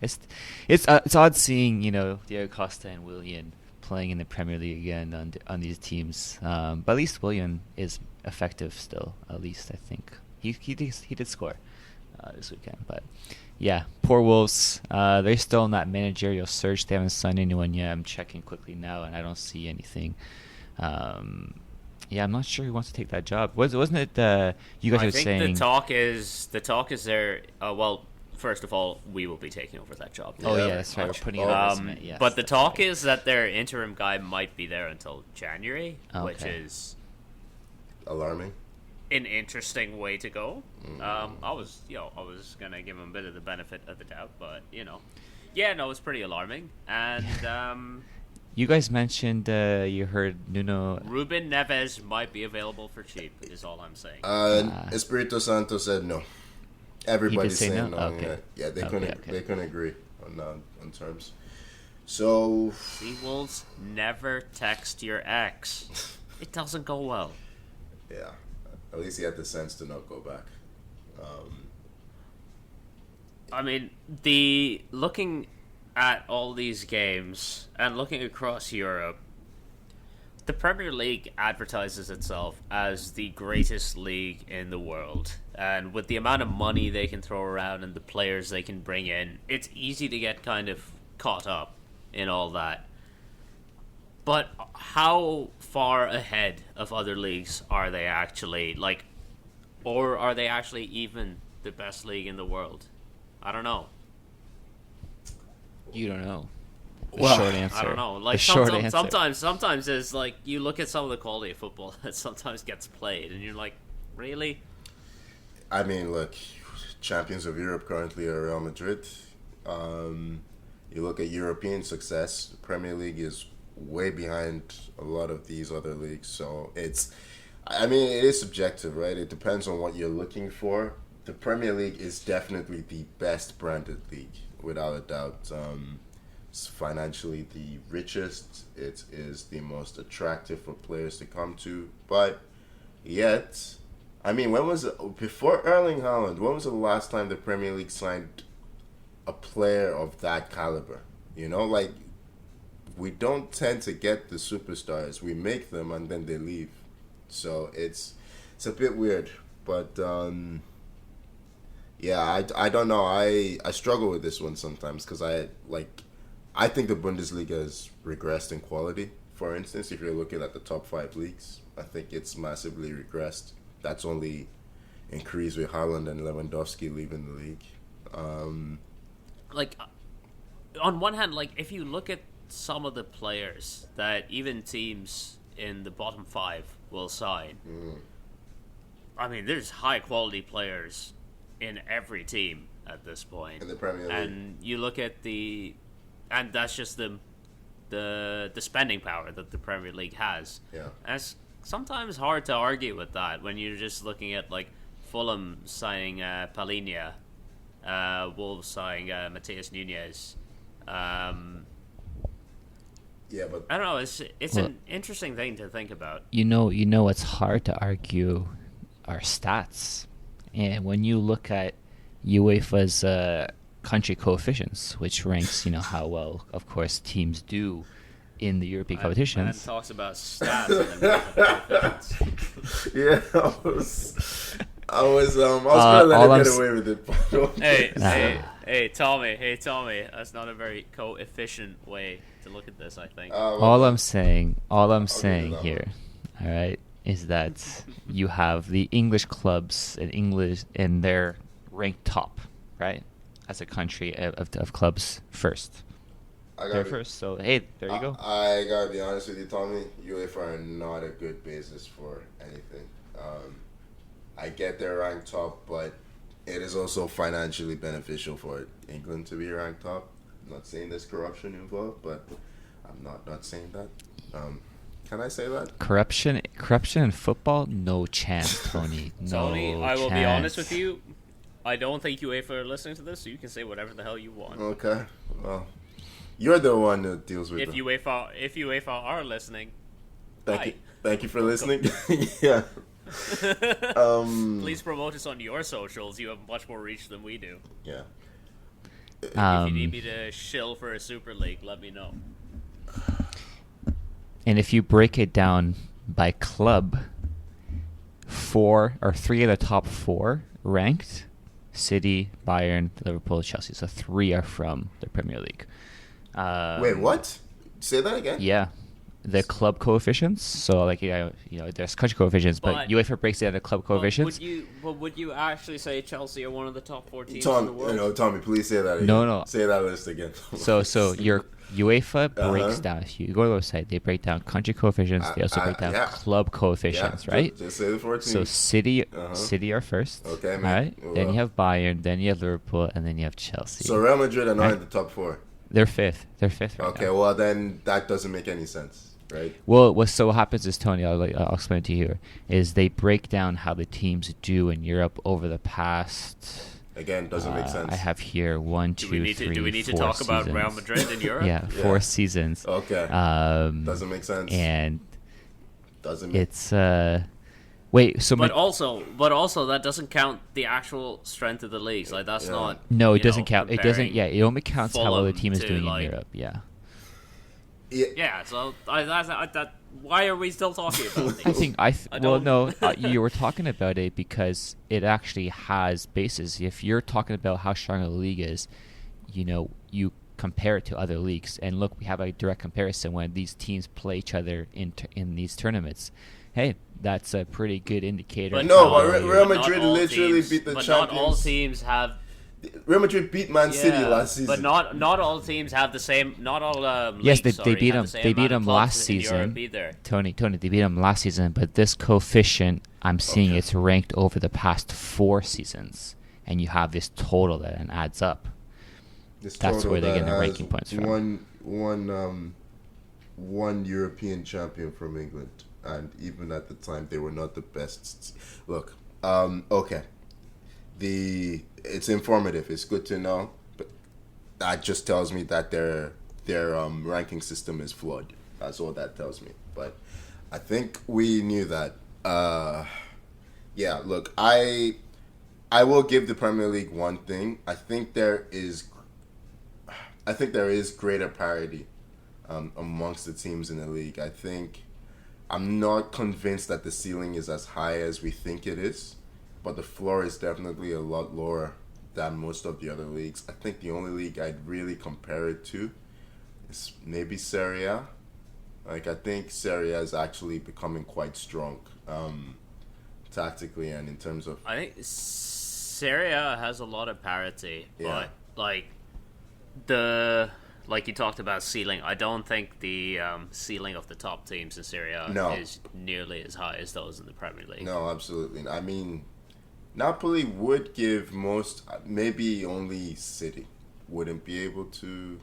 Speaker 2: It's odd seeing Diego Costa and Willian playing in the Premier League again on these teams. But at least Willian is effective still. At least I think he did score this weekend. But yeah, poor Wolves. They're still in that managerial search. They haven't signed anyone yet. I'm checking quickly now, and I don't see anything. I'm not sure who wants to take that job. Wasn't it you guys were saying?
Speaker 1: I think the talk is there. Well, first of all, we will be taking over that job.
Speaker 2: Oh yeah, that's right. We're putting it on resume. Yes,
Speaker 1: but the talk is that their interim guy might be there until January, which is
Speaker 3: alarming.
Speaker 1: An interesting way to go. I was gonna give him a bit of the benefit of the doubt, but it's pretty alarming. And
Speaker 2: you guys mentioned you heard Nuno.
Speaker 1: Ruben Neves might be available for cheap. Is all I'm saying.
Speaker 3: Espirito Santo said no. Everybody's saying no.
Speaker 2: Okay.
Speaker 3: Yeah, they couldn't agree on terms. So
Speaker 1: the Wolves never text your ex. It doesn't go well.
Speaker 3: Yeah, at least he had the sense to not go back.
Speaker 1: Looking at all these games and looking across Europe, the Premier League advertises itself as the greatest league in the world. And with the amount of money they can throw around and the players they can bring in, it's easy to get kind of caught up in all that. But how far ahead of other leagues are they actually? Or are they actually even the best league in the world? I don't know.
Speaker 2: You don't know. Short answer.
Speaker 1: I don't know. Sometimes it's like you look at some of the quality of football that sometimes gets played, and you're like, really?
Speaker 3: Look, champions of Europe currently are Real Madrid. You look at European success, the Premier League is way behind a lot of these other leagues. So it is subjective, right? It depends on what you're looking for. The Premier League is definitely the best branded league, without a doubt. It's financially the richest. It is the most attractive for players to come to. But yet, before Erling Haaland, when was the last time the Premier League signed a player of that caliber? We don't tend to get the superstars. We make them and then they leave. So it's a bit weird. But I don't know. I struggle with this one sometimes because I think the Bundesliga has regressed in quality. For instance, if you're looking at the top 5 leagues, I think it's massively regressed. That's only increased with Haaland and Lewandowski leaving the league.
Speaker 1: On one hand, if you look at some of the players that even teams in the bottom 5 will sign, there's high quality players in every team at this point.
Speaker 3: In the Premier League.
Speaker 1: And you look at and that's just the spending power that the Premier League has.
Speaker 3: Yeah.
Speaker 1: And it's sometimes hard to argue with that when you're just looking at Fulham signing Palhinha, Wolves signing Matheus Nunes.
Speaker 3: Yeah, but
Speaker 1: I don't know. It's an interesting thing to think about.
Speaker 2: It's hard to argue our stats, and when you look at UEFA's country coefficients, which ranks how well, of course, teams do in the European competitions.
Speaker 1: And talks about stats.
Speaker 3: Yeah, I was gonna let him get away with it.
Speaker 1: Hey, Tommy. That's not a very coefficient way to look at this, I think.
Speaker 2: All I'm saying here, all right, is that you have the English clubs and they're ranked top, right, as a country of clubs first. They're first, so hey, there you go.
Speaker 3: I gotta be honest with you, Tommy. UEFA are not a good basis for anything. I get they're ranked top, but it is also financially beneficial for England to be ranked top. I'm not saying there's corruption involved, but I'm not saying that. Can I say that?
Speaker 2: Corruption in football? No chance, Tony. No
Speaker 1: Tony, I will
Speaker 2: chance.
Speaker 1: be honest with you. I don't think UEFA are listening to this, so you can say whatever the hell you want.
Speaker 3: Okay. Well, you're the one that deals with
Speaker 1: if UEFA are listening,
Speaker 3: Thank you for listening. Yeah.
Speaker 1: Please promote us on your socials. You have much more reach than we do.
Speaker 3: Yeah.
Speaker 1: If you need me to shill for a Super League, let me know.
Speaker 2: And if you break it down by club, 3 of the top 4 ranked: City, Bayern, Liverpool, Chelsea. So 3 are from the Premier League.
Speaker 3: Wait, what? Say that again?
Speaker 2: Yeah. The club coefficients. So, like, there's country coefficients, but UEFA breaks it into club coefficients.
Speaker 1: Would you actually say Chelsea are one of the top 4 teams in the world?
Speaker 3: Tommy, please say that again.
Speaker 2: No.
Speaker 3: Say that list again.
Speaker 2: So your UEFA breaks down. If you go to the website, they break down country coefficients. They also break down club coefficients, right?
Speaker 3: Just say the 4 teams.
Speaker 2: So City are first. Okay, man. Right? Well, then you have Bayern, then you have Liverpool, and then you have Chelsea.
Speaker 3: So Real Madrid are not in the top 4.
Speaker 2: They're fifth. They're fifth right now.
Speaker 3: Well then that doesn't make any sense, right?
Speaker 2: Well, what happens is, Tony, I'll explain it to you here, is they break down how the teams do in Europe over the past...
Speaker 3: Again, doesn't make sense.
Speaker 2: I have here 1, 2, 3, 4
Speaker 1: Do we need to talk about Real Madrid in Europe?
Speaker 2: Yeah, 4 seasons.
Speaker 3: Okay. Doesn't make sense.
Speaker 2: And
Speaker 3: doesn't make
Speaker 2: it's wait. So
Speaker 1: but also that doesn't count the actual strength of the leagues. Like that's not.
Speaker 2: No, it doesn't count. It doesn't. Yeah, it only counts how well the team is doing in Europe. Yeah.
Speaker 1: Yeah. So why are we still talking about these?
Speaker 2: You were talking about it because it actually has basis. If you're talking about how strong a league is, you compare it to other leagues, and look, we have a direct comparison when these teams play each other in these tournaments. Hey, that's a pretty good indicator.
Speaker 3: But Real Madrid literally beat the champions.
Speaker 1: Not all teams have.
Speaker 3: Real Madrid beat Man City last season.
Speaker 1: But not all teams have the same. Not all
Speaker 2: yes,
Speaker 1: leagues,
Speaker 2: they beat them. They beat them last season. Tony, they beat them last season. But this coefficient, I'm seeing it's ranked over the past 4 seasons, and you have this total that adds up. That's where they're getting the ranking points from.
Speaker 3: One European champion from England, and even at the time, they were not the best. Look, okay. It's informative. It's good to know, but that just tells me that their ranking system is flawed. That's all that tells me. But I think we knew that. Look, I will give the Premier League one thing. I think there is greater parity amongst the teams in the league. I'm not convinced that the ceiling is as high as we think it is. But the floor is definitely a lot lower than most of the other leagues. I think the only league I'd really compare it to is maybe Serie A. I think Serie A is actually becoming quite strong tactically and in terms of...
Speaker 1: I think Serie A has a lot of parity.
Speaker 3: Yeah.
Speaker 1: But, like you talked about ceiling, I don't think the ceiling of the top teams in Serie A is nearly as high as those in the Premier League.
Speaker 3: No, absolutely. I mean... Napoli would give maybe only City wouldn't be able to,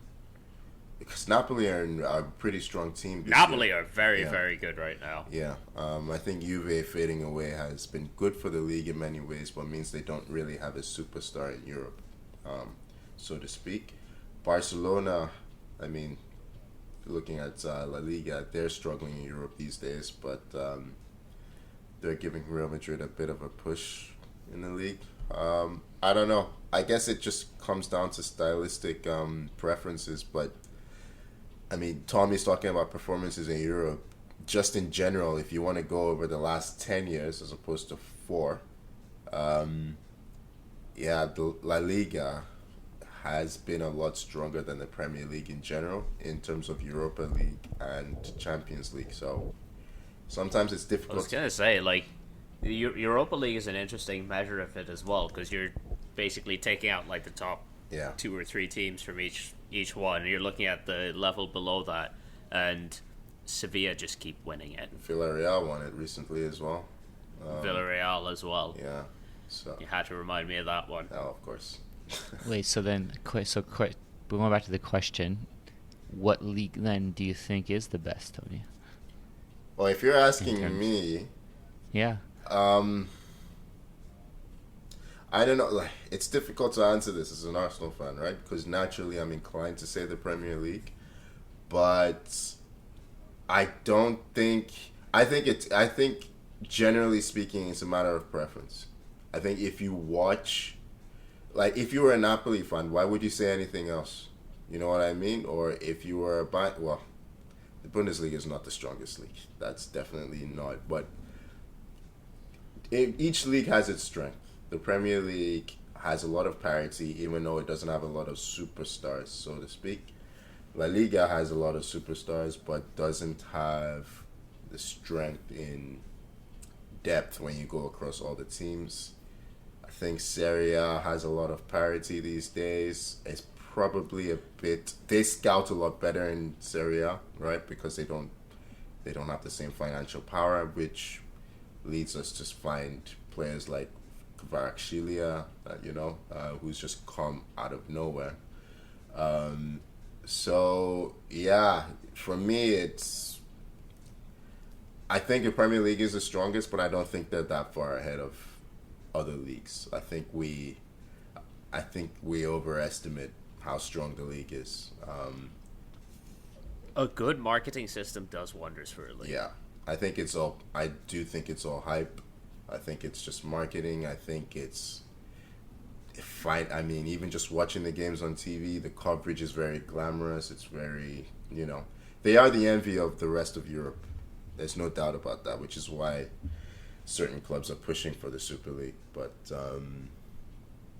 Speaker 3: because Napoli are a pretty strong team.
Speaker 1: Napoli are very, very good right now.
Speaker 3: Yeah, I think Juve fading away has been good for the league in many ways, but means they don't really have a superstar in Europe, so to speak. Barcelona, I mean, looking at La Liga, they're struggling in Europe these days, but they're giving Real Madrid a bit of a push in the league. I don't know. I guess it just comes down to stylistic preferences, but I mean, Tommy's talking about performances in Europe. Just in general, if you want to go over the last 10 years as opposed to 4, the La Liga has been a lot stronger than the Premier League in general in terms of Europa League and Champions League. So sometimes it's difficult.
Speaker 1: I was going to say, the Europa League is an interesting measure of it as well, because you're basically taking out the top 2 or 3 teams from each one, and you're looking at the level below that, and Sevilla just keep winning it.
Speaker 3: Villarreal won it recently as well.
Speaker 1: Villarreal as well.
Speaker 3: Yeah, so
Speaker 1: you had to remind me of that one.
Speaker 3: Oh, of course.
Speaker 2: Wait, so then, going back to the question, what league then do you think is the best, Tony?
Speaker 3: Well, if you're asking me,
Speaker 2: yeah,
Speaker 3: I don't know. Like, it's difficult to answer this as an Arsenal fan, right? Because naturally, I'm inclined to say the Premier League, but I don't think. I think generally speaking, it's a matter of preference. I think if you watch, like, if you were a Napoli fan, why would you say anything else? You know what I mean? Or if you were well, the Bundesliga is not the strongest league. That's definitely not. But each league has its strength. The Premier League has a lot of parity, even though it doesn't have a lot of superstars, so to speak. La Liga has a lot of superstars, but doesn't have the strength in depth when you go across all the teams. I think Serie A has a lot of parity these days. It's probably they scout a lot better in Serie A, right? Because they don't have the same financial power, which leads us to find players like Kovathicc, who's just come out of nowhere. So yeah, for me, I think the Premier League is the strongest, but I don't think they're that far ahead of other leagues. I think we overestimate how strong the league is.
Speaker 1: A good marketing system does wonders for a league.
Speaker 3: Yeah, I do think it's all hype. I think it's just marketing. I think it's fine. I mean, even just watching the games on TV, the coverage is very glamorous. It's very, they are the envy of the rest of Europe. There's no doubt about that, which is why certain clubs are pushing for the Super League. But,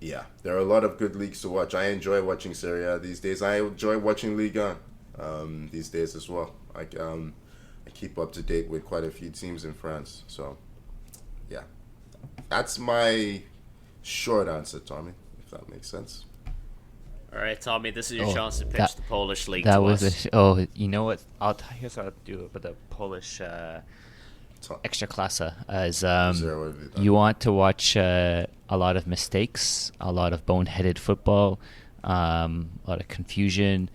Speaker 3: yeah, there are a lot of good leagues to watch. I enjoy watching Serie A these days. I enjoy watching Ligue 1 these days as well. I keep up to date with quite a few teams in France, so... yeah, that's my short answer, Tommy, if that makes sense.
Speaker 1: All right, Tommy, this is your chance to pitch the Polish league to us.
Speaker 2: You know what? Here's what I'll do with the Polish Ekstraklasa. You want to watch a lot of mistakes, a lot of boneheaded football, a lot of confusion.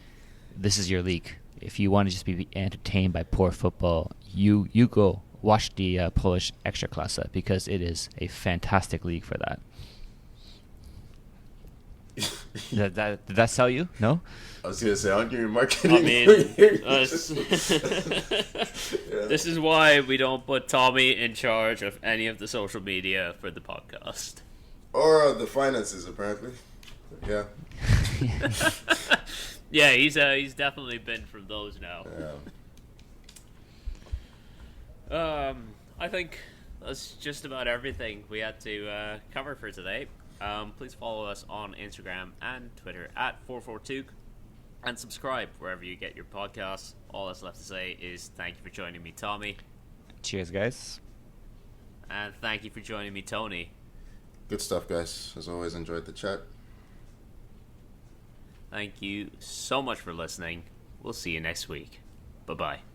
Speaker 2: This is your league. If you want to just be entertained by poor football, you go. Watch the Polish Ekstraklasa because it is a fantastic league for that. Did that sell you? No?
Speaker 3: I was going to say, aren't you marketing?
Speaker 1: I mean, this is why we don't put Tommy in charge of any of the social media for the podcast.
Speaker 3: Or the finances, apparently. Yeah.
Speaker 1: Yeah, he's definitely been from those now.
Speaker 3: Yeah.
Speaker 1: I think that's just about everything we had to cover for today. Please follow us on Instagram and Twitter at 442 and subscribe wherever you get your podcasts. All that's left to say is thank you for joining me, Tommy.
Speaker 2: Cheers, guys.
Speaker 1: And thank you for joining me, Tony.
Speaker 3: Good stuff, guys. As always, enjoyed the chat.
Speaker 1: Thank you so much for listening. We'll see you next week. Bye-bye.